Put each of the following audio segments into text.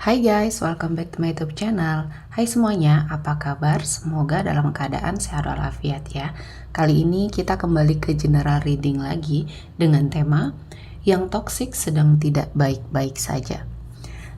Hai guys, welcome back to my YouTube channel. Hai semuanya, apa kabar? Semoga dalam keadaan sehat walafiat ya. Kali ini kita kembali ke general reading lagi dengan tema yang toksik sedang tidak baik-baik saja.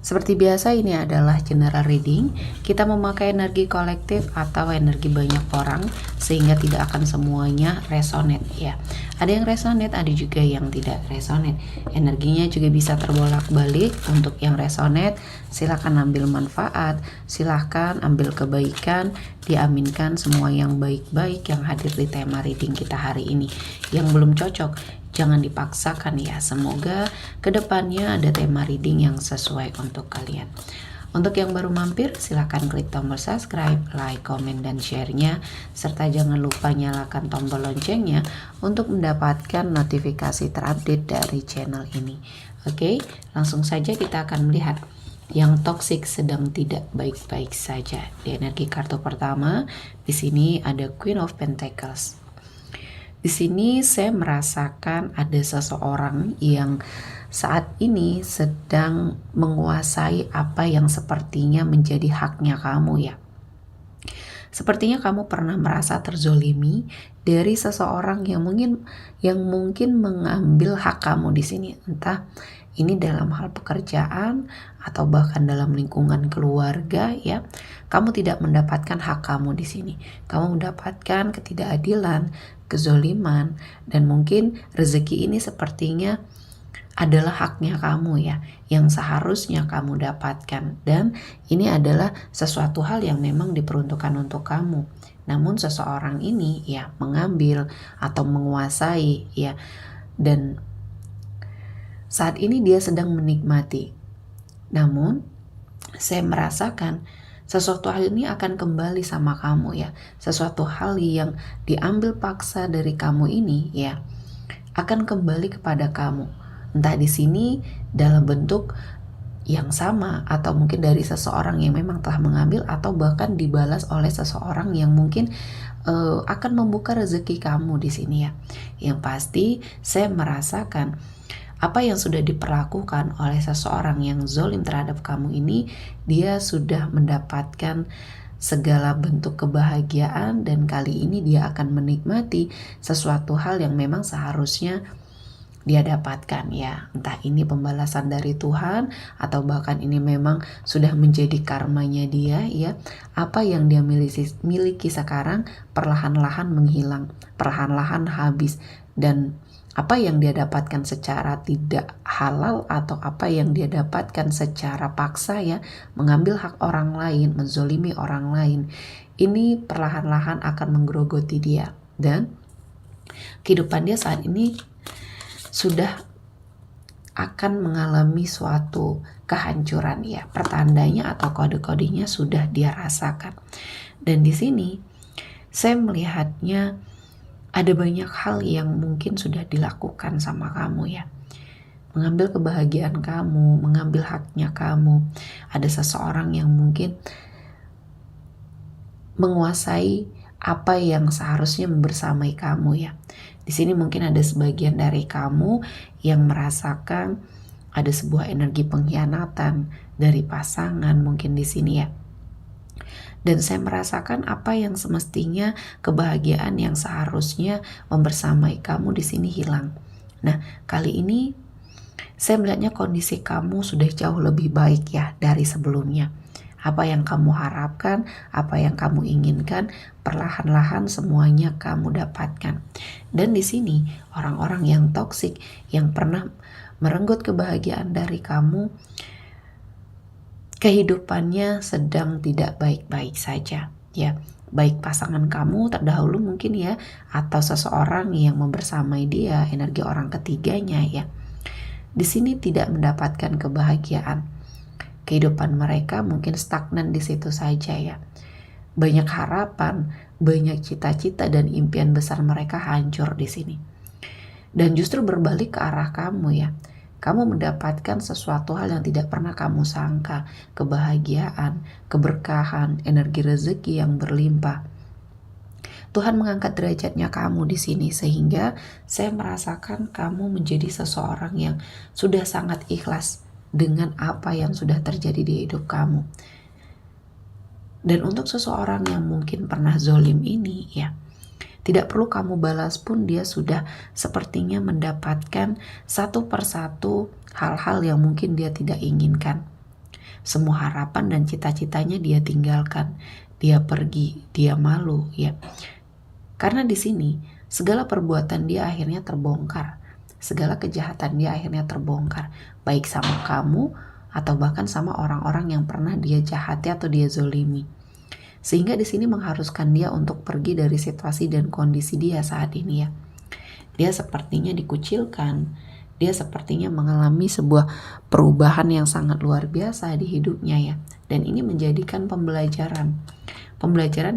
Seperti biasa, ini adalah general reading. Kita memakai energi kolektif atau energi banyak orang sehingga tidak akan semuanya resonate ya. Ada yang resonate, ada juga yang tidak resonate. Energinya juga bisa terbolak-balik. Untuk yang resonate, silahkan ambil manfaat, silahkan ambil kebaikan, diaminkan semua yang baik-baik yang hadir di tema reading kita hari ini. Yang belum cocok, jangan dipaksakan ya. Semoga kedepannya ada tema reading yang sesuai untuk kalian. Untuk yang baru mampir, silahkan klik tombol subscribe, like, komen, dan share-nya. Serta jangan lupa nyalakan tombol loncengnya untuk mendapatkan notifikasi terupdate dari channel ini. Oke, langsung saja kita akan melihat yang toksik sedang tidak baik-baik saja. Di energi kartu pertama, di sini ada Queen of Pentacles. Di sini saya merasakan ada seseorang yang saat ini sedang menguasai apa yang sepertinya menjadi haknya kamu ya. Sepertinya kamu pernah merasa terzolimi dari seseorang yang mungkin mengambil hak kamu di sini. Entah ini dalam hal pekerjaan atau bahkan dalam lingkungan keluarga ya. Kamu tidak mendapatkan hak kamu di sini. Kamu mendapatkan ketidakadilan, kezoliman, dan mungkin rezeki ini sepertinya adalah haknya kamu ya, yang seharusnya kamu dapatkan, dan ini adalah sesuatu hal yang memang diperuntukkan untuk kamu. Namun seseorang ini ya mengambil atau menguasai ya, dan saat ini dia sedang menikmati. Namun saya merasakan sesuatu hal ini akan kembali sama kamu ya. Sesuatu hal yang diambil paksa dari kamu ini ya akan kembali kepada kamu. Entah di sini dalam bentuk yang sama atau mungkin dari seseorang yang memang telah mengambil, atau bahkan dibalas oleh seseorang yang mungkin akan membuka rezeki kamu di sini ya. Yang pasti saya merasakan apa yang sudah diperlakukan oleh seseorang yang zalim terhadap kamu ini, dia sudah mendapatkan segala bentuk kebahagiaan, dan kali ini dia akan menikmati sesuatu hal yang memang seharusnya dia dapatkan ya. Entah ini pembalasan dari Tuhan atau bahkan ini memang sudah menjadi karmanya dia ya. Apa yang dia miliki sekarang perlahan-lahan menghilang, perlahan-lahan habis, dan apa yang dia dapatkan secara tidak halal atau apa yang dia dapatkan secara paksa ya, mengambil hak orang lain, menzolimi orang lain, ini perlahan-lahan akan menggerogoti dia, dan kehidupan dia saat ini sudah akan mengalami suatu kehancuran ya. Pertandanya atau kode-kodenya sudah dia rasakan. Dan di sini saya melihatnya ada banyak hal yang mungkin sudah dilakukan sama kamu ya. Mengambil kebahagiaan kamu, mengambil haknya kamu. Ada seseorang yang mungkin menguasai apa yang seharusnya membersamai kamu ya. Di sini mungkin ada sebagian dari kamu yang merasakan ada sebuah energi pengkhianatan dari pasangan mungkin di sini ya. Dan saya merasakan apa yang semestinya kebahagiaan yang seharusnya membersamai kamu di sini hilang. Nah, kali ini saya melihatnya kondisi kamu sudah jauh lebih baik ya dari sebelumnya. Apa yang kamu harapkan, apa yang kamu inginkan, perlahan-lahan semuanya kamu dapatkan. Dan di sini orang-orang yang toksik, yang pernah merenggut kebahagiaan dari kamu, kehidupannya sedang tidak baik-baik saja ya. Baik pasangan kamu terdahulu mungkin ya, atau seseorang yang membersamai dia, energi orang ketiganya ya. Di sini tidak mendapatkan kebahagiaan. Kehidupan mereka mungkin stagnan di situ saja ya. Banyak harapan, banyak cita-cita dan impian besar mereka hancur di sini. Dan justru berbalik ke arah kamu ya. Kamu mendapatkan sesuatu hal yang tidak pernah kamu sangka, kebahagiaan, keberkahan, energi rezeki yang berlimpah. Tuhan mengangkat derajatnya kamu di sini sehingga saya merasakan kamu menjadi seseorang yang sudah sangat ikhlas dengan apa yang sudah terjadi di hidup kamu. Dan untuk seseorang yang mungkin pernah zolim ini ya, tidak perlu kamu balas pun dia sudah sepertinya mendapatkan satu persatu hal-hal yang mungkin dia tidak inginkan. Semua harapan dan cita-citanya dia tinggalkan, dia pergi, dia malu ya. Karena di sini segala perbuatan dia akhirnya terbongkar, segala kejahatan dia akhirnya terbongkar, baik sama kamu atau bahkan sama orang-orang yang pernah dia jahati atau dia zolimi. Sehingga di sini mengharuskan dia untuk pergi dari situasi dan kondisi dia saat ini ya. Dia sepertinya dikucilkan, dia sepertinya mengalami sebuah perubahan yang sangat luar biasa di hidupnya ya. Dan ini menjadikan pembelajaran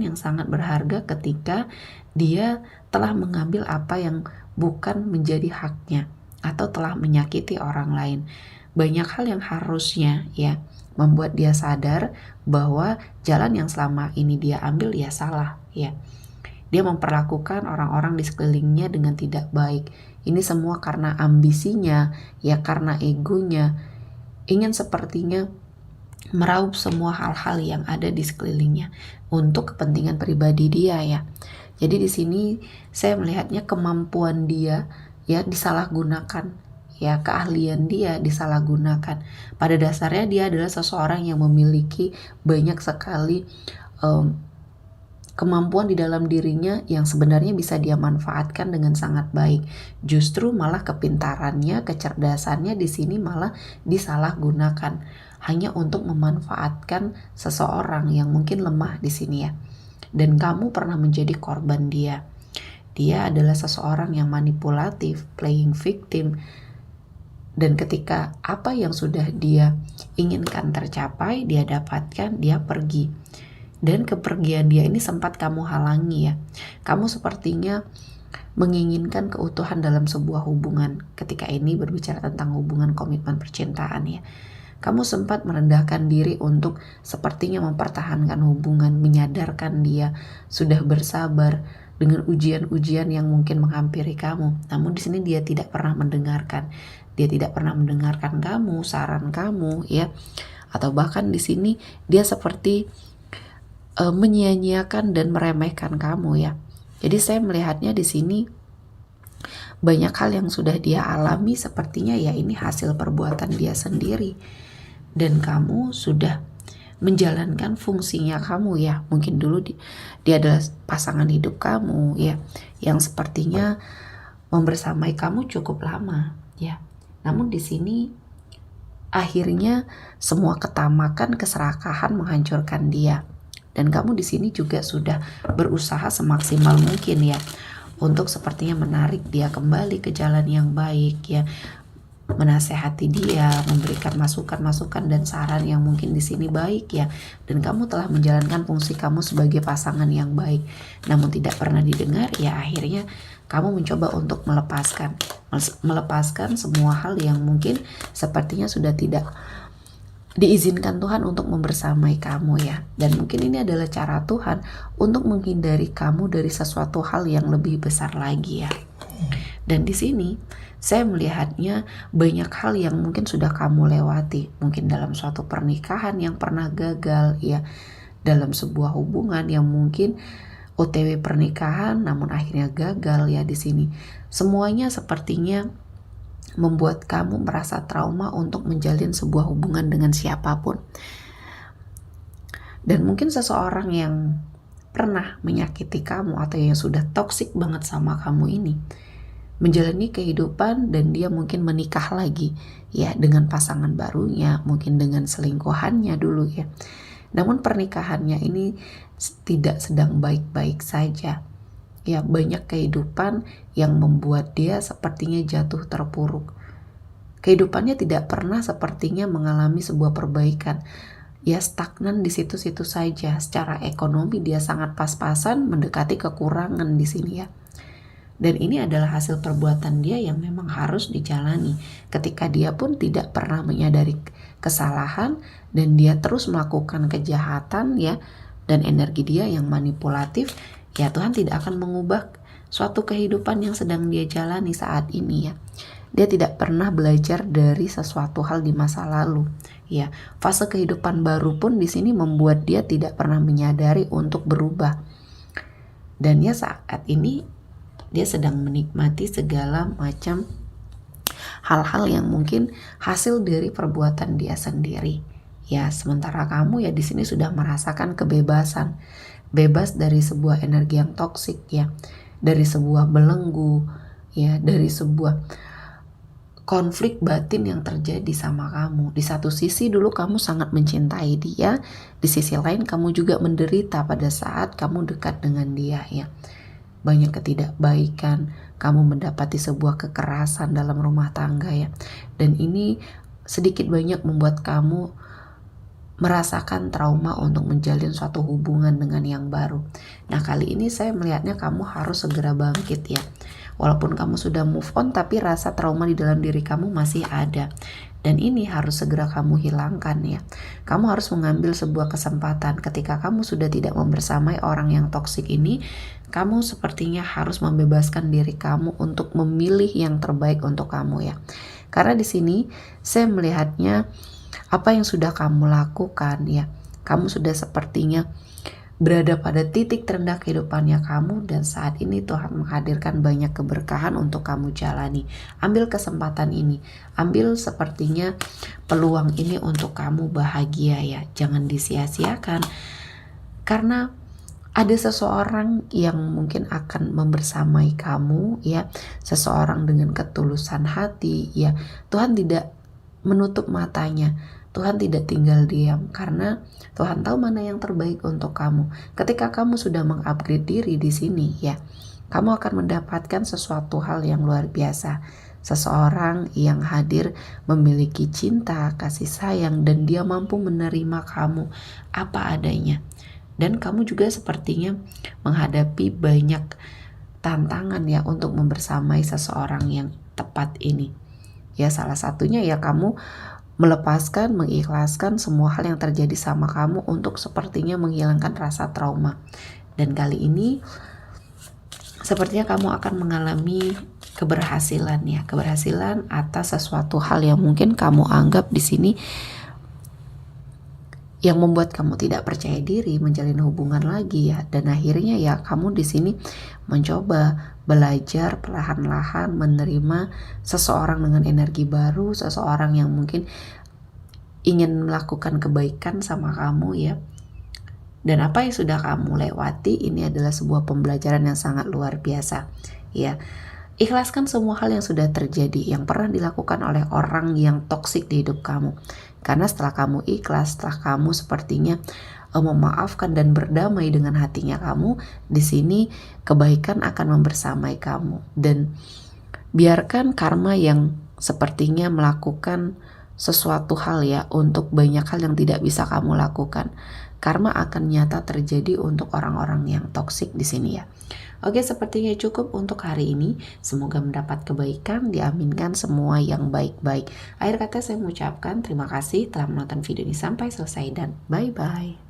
yang sangat berharga ketika dia telah mengambil apa yang bukan menjadi haknya atau telah menyakiti orang lain. Banyak hal yang harusnya ya membuat dia sadar bahwa jalan yang selama ini dia ambil ya salah ya. Dia memperlakukan orang-orang di sekelilingnya dengan tidak baik. Ini semua karena ambisinya ya, karena egonya, ingin sepertinya meraup semua hal-hal yang ada di sekelilingnya untuk kepentingan pribadi dia ya. Jadi di sini saya melihatnya kemampuan dia ya disalahgunakan. Ya, keahlian dia disalahgunakan. Pada dasarnya dia adalah seseorang yang memiliki banyak sekali kemampuan di dalam dirinya yang sebenarnya bisa dia manfaatkan dengan sangat baik. Justru malah kepintarannya, kecerdasannya di sini malah disalahgunakan hanya untuk memanfaatkan seseorang yang mungkin lemah di sini ya. Dan kamu pernah menjadi korban dia. Dia adalah seseorang yang manipulatif, playing victim. Dan ketika apa yang sudah dia inginkan tercapai, dia dapatkan, dia pergi. Dan kepergian dia ini sempat kamu halangi ya. Kamu sepertinya menginginkan keutuhan dalam sebuah hubungan. Ketika ini berbicara tentang hubungan komitmen percintaan ya. Kamu sempat merendahkan diri untuk sepertinya mempertahankan hubungan, menyadarkan dia, sudah bersabar dengan ujian-ujian yang mungkin menghampiri kamu. Namun di sini dia tidak pernah mendengarkan. Dia tidak pernah mendengarkan kamu, saran kamu ya. Atau bahkan di sini dia seperti menyia-nyiakan dan meremehkan kamu ya. Jadi saya melihatnya di sini banyak hal yang sudah dia alami, sepertinya ya ini hasil perbuatan dia sendiri. Dan kamu sudah menjalankan fungsinya kamu ya. Mungkin dulu dia adalah pasangan hidup kamu ya, yang sepertinya membersamai kamu cukup lama ya. Namun di sini akhirnya semua ketamakan, keserakahan menghancurkan dia. Dan kamu di sini juga sudah berusaha semaksimal mungkin ya untuk sepertinya menarik dia kembali ke jalan yang baik ya, menasehati dia, memberikan masukan-masukan dan saran yang mungkin di sini baik ya. Dan kamu telah menjalankan fungsi kamu sebagai pasangan yang baik. Namun tidak pernah didengar ya, akhirnya kamu mencoba untuk melepaskan semua hal yang mungkin sepertinya sudah tidak diizinkan Tuhan untuk membersamai kamu ya. Dan mungkin ini adalah cara Tuhan untuk menghindari kamu dari sesuatu hal yang lebih besar lagi ya. Dan di sini saya melihatnya banyak hal yang mungkin sudah kamu lewati. Mungkin dalam suatu pernikahan yang pernah gagal ya, dalam sebuah hubungan yang mungkin OTW pernikahan namun akhirnya gagal ya di sini. Semuanya sepertinya membuat kamu merasa trauma untuk menjalin sebuah hubungan dengan siapapun. Dan mungkin seseorang yang pernah menyakiti kamu atau yang sudah toksik banget sama kamu ini menjalani kehidupan dan dia mungkin menikah lagi ya dengan pasangan barunya, mungkin dengan selingkuhannya dulu ya. Namun pernikahannya ini tidak sedang baik-baik saja. Ya, banyak kehidupan yang membuat dia sepertinya jatuh terpuruk. Kehidupannya tidak pernah sepertinya mengalami sebuah perbaikan. Ya, stagnan di situ-situ saja. Secara ekonomi dia sangat pas-pasan, mendekati kekurangan di sini ya. Dan ini adalah hasil perbuatan dia yang memang harus dijalani. Ketika dia pun tidak pernah menyadari kesalahan dan dia terus melakukan kejahatan ya, dan energi dia yang manipulatif, ya Tuhan tidak akan mengubah suatu kehidupan yang sedang dia jalani saat ini ya. Dia tidak pernah belajar dari sesuatu hal di masa lalu. Ya, fase kehidupan baru pun di sini membuat dia tidak pernah menyadari untuk berubah. Dan ya saat ini dia sedang menikmati segala macam hal-hal yang mungkin hasil dari perbuatan dia sendiri. Ya, sementara kamu ya di sini sudah merasakan kebebasan, bebas dari sebuah energi yang toksik ya, dari sebuah belenggu ya, dari sebuah konflik batin yang terjadi sama kamu. Di satu sisi dulu kamu sangat mencintai dia, di sisi lain kamu juga menderita pada saat kamu dekat dengan dia ya. Banyak ketidakbaikan, kamu mendapati sebuah kekerasan dalam rumah tangga ya. Dan ini sedikit banyak membuat kamu merasakan trauma untuk menjalin suatu hubungan dengan yang baru. Nah, kali ini saya melihatnya kamu harus segera bangkit ya. Walaupun kamu sudah move on, tapi rasa trauma di dalam diri kamu masih ada. Dan ini harus segera kamu hilangkan ya. Kamu harus mengambil sebuah kesempatan ketika kamu sudah tidak membersamai orang yang toksik ini. Kamu sepertinya harus membebaskan diri kamu untuk memilih yang terbaik untuk kamu ya. Karena di sini saya melihatnya apa yang sudah kamu lakukan ya. Kamu sudah sepertinya berada pada titik terendah kehidupannya kamu, dan saat ini Tuhan menghadirkan banyak keberkahan untuk kamu jalani. Ambil kesempatan ini, ambil sepertinya peluang ini untuk kamu bahagia ya. Jangan disia-siakan, karena ada seseorang yang mungkin akan membersamai kamu ya, seseorang dengan ketulusan hati ya. Tuhan tidak menutup matanya, Tuhan tidak tinggal diam, karena Tuhan tahu mana yang terbaik untuk kamu. Ketika kamu sudah mengupgrade diri di sini ya, kamu akan mendapatkan sesuatu hal yang luar biasa. Seseorang yang hadir memiliki cinta, kasih sayang, dan dia mampu menerima kamu apa adanya. Dan kamu juga sepertinya menghadapi banyak tantangan ya untuk membersamai seseorang yang tepat ini. Ya, salah satunya ya kamu melepaskan, mengikhlaskan semua hal yang terjadi sama kamu untuk sepertinya menghilangkan rasa trauma. Dan kali ini sepertinya kamu akan mengalami keberhasilan ya, keberhasilan atas sesuatu hal yang mungkin kamu anggap di sini yang membuat kamu tidak percaya diri menjalin hubungan lagi ya. Dan akhirnya ya kamu di sini mencoba belajar perlahan-lahan menerima seseorang dengan energi baru, seseorang yang mungkin ingin melakukan kebaikan sama kamu ya. Dan apa yang sudah kamu lewati ini adalah sebuah pembelajaran yang sangat luar biasa ya. Ikhlaskan semua hal yang sudah terjadi, yang pernah dilakukan oleh orang yang toksik di hidup kamu. Karena setelah kamu ikhlas, setelah kamu sepertinya memaafkan dan berdamai dengan hatinya kamu, di sini kebaikan akan membersamai kamu. Dan biarkan karma yang sepertinya melakukan sesuatu hal ya untuk banyak hal yang tidak bisa kamu lakukan. Karma akan nyata terjadi untuk orang-orang yang toksik di sini ya. Oke, sepertinya cukup untuk hari ini. Semoga mendapat kebaikan, diaminkan semua yang baik-baik. Akhir kata saya mengucapkan terima kasih telah menonton video ini sampai selesai dan bye-bye.